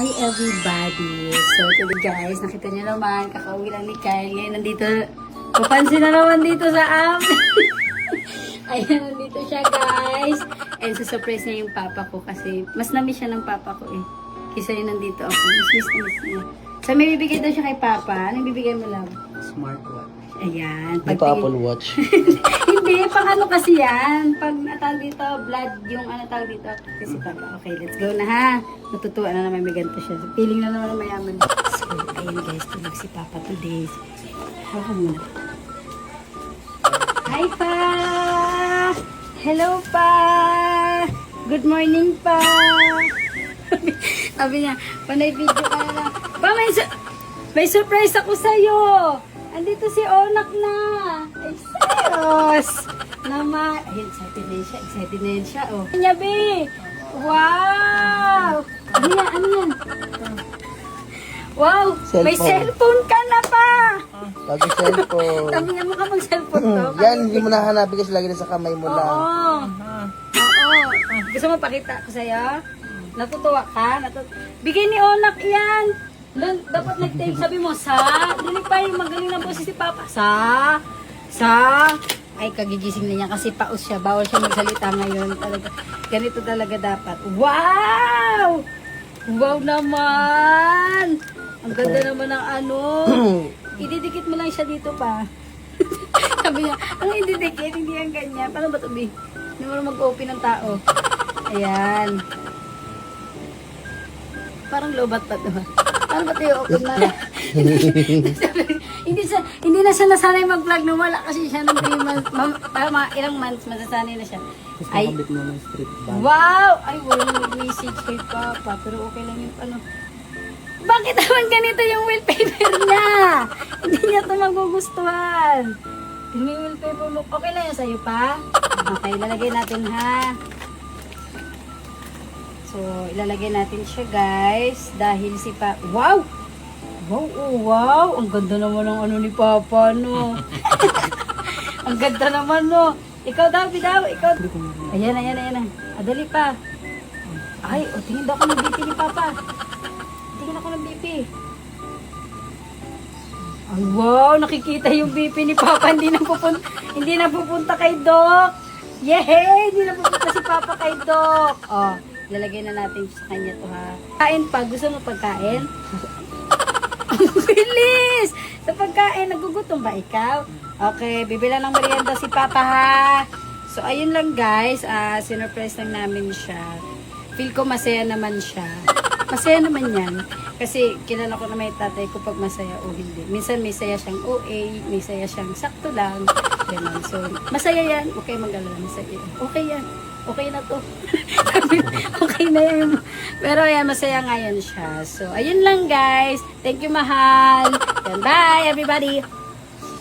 Hi everybody! So today guys, nakita niyo naman, kakauwi lang ni Kyle. Ngayon nandito, papansin na naman dito sa amin. Ayan, nandito siya guys. And surprise niya yung papa ko kasi mas namiss siya ng papa ko eh. Kisa yun nandito ako, miss niya. So may bibigay daw siya kay papa. Anong bibigay mo lang? Smartwatch. Ayan. Hindi pa Apple Watch. Hindi, pang ano kasi yan. Pag natawag dito, blood, yung ano tawag dito. Kasi papa, okay, let's go na ha. Natutuwa na naman, may ganito siya. Feeling na naman mayaman. So, ayun guys, tulog si papa today. Hawakan mo na. Hi pa! Hello pa! Good morning pa! Sabi niya, panay video ka na lang. Pa, may surprise ako sa'yo! Andito si Onak na! Ay, serious! Naman. Ay, excited na yan siya, oh. Niya, be! Wow! Ano yan? Ano yan? Wow! Cellphone. May cellphone ka na pa! Lagi cellphone. Sabi niya mo kapag cellphone to. Yan, hindi mo nahanapin kasi lagi nasa kamay mo lang. Oo. Oo. Gusto mo pakita ko sa'yo? Natutuwa ka? Bigay ni Onak yan! Dapat nag-take, sabi mo, dili pa yung magaling na boses si Papa. Ay, kagigising na niya kasi paus siya. Bawal siya magsalita ngayon. Talaga, ganito talaga dapat. Wow! Wow naman! Ang ganda naman ng ano. Ididikit mo lang siya dito pa. Sabi niya, ano ididikit? Hindi yan ganyan. Paano ba ito, B? Hindi mo na mag-open ng tao. Ayan. Parang lobat pa ito. Paano ba ito yung open na? Hindi na siya nasanay mag-vlog na wala kasi siya ng 3 months. Mga ilang months masasanay na siya. Ay, Kabit mo ng street bag. wow! Ay, walang mag-message kay Papa. Pero okay lang yung ano. Bakit naman ganito yung wallpaper niya? Hindi niya ito magugustuhan. Yung wallpaper mo. Okay lang yan sa'yo pa? Okay, ilalagay natin ha. So, ilalagay natin siya guys. Dahil si Pa... Wow! Wow, oh, wow! Ang ganda naman ng ano ni Papa, no? Ang ganda naman, no? Ikaw daw, bidaw, ikaw. Ayan. Adali pa. Ay, tingin daw ako ng BP ni Papa. Tingin ako ng BP. Ay, wow! Nakikita yung BP ni Papa. Hindi na pupunta kay Doc. Yay! Hindi na pupunta si Papa kay Doc. Oh. Lalagay na natin sa kanya to ha. Kain pa. Gusto mo pagkain? Bilis! Sa pagkain, nagugutom ba ikaw? Okay, bibila ng merienda si Papa ha. So, ayun lang guys. Sinurprise lang namin siya. Feel ko masaya naman siya. Masaya naman yan. Kasi kilala ko na may tatay ko pag masaya o hindi. Minsan may saya siyang OA, may saya siyang sakto lang. Ganun. So, masaya yan. Okay, mag-alala. Masaya. Okay yan. Okay na to. Okay na yan. Pero yan, masaya nga yan siya. So, ayun lang guys. Thank you, mahal. Bye, everybody.